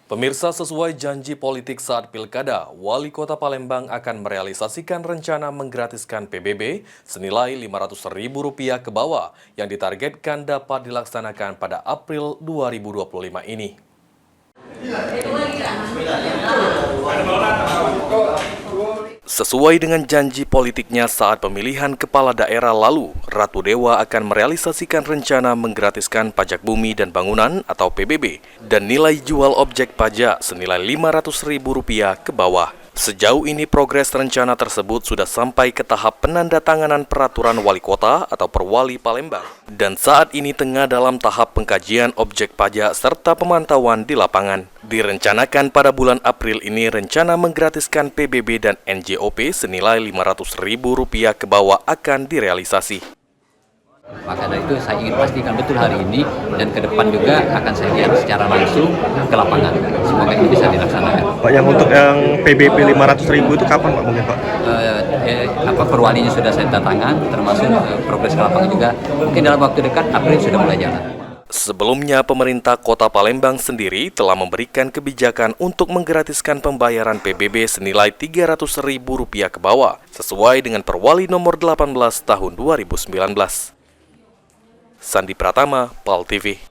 Pemirsa, sesuai janji politik saat pilkada, Wali Kota Palembang akan merealisasikan rencana menggratiskan PBB senilai Rp500.000 ke bawah yang ditargetkan dapat dilaksanakan pada April 2025 ini. Sesuai dengan janji politiknya saat pemilihan kepala daerah lalu, Ratu Dewa akan merealisasikan rencana menggratiskan pajak bumi dan bangunan atau PBB dan nilai jual objek pajak senilai Rp500.000 ke bawah. Sejauh ini progres rencana tersebut sudah sampai ke tahap penandatanganan peraturan wali kota atau Perwali Palembang dan saat ini tengah dalam tahap pengkajian objek pajak serta pemantauan di lapangan. Direncanakan pada bulan April ini rencana menggratiskan PBB dan NJOP senilai Rp500.000 ke bawah akan direalisasi. Maka dari itu saya ingin pastikan betul hari ini dan ke depan juga akan saya lihat secara langsung ke lapangan. Semoga ini bisa dilaksanakan. Pak, yang untuk yang PBB 500.000 itu kapan Pak mungkin Pak? Perwalinya sudah saya tanda tangan, termasuk progres ke lapangan juga. Mungkin dalam waktu dekat April sudah mulai jalan. Sebelumnya, pemerintah Kota Palembang sendiri telah memberikan kebijakan untuk menggratiskan pembayaran PBB senilai Rp300.000 ke bawah, sesuai dengan Perwali nomor 18 tahun 2019. Sandi Pratama, PAL TV.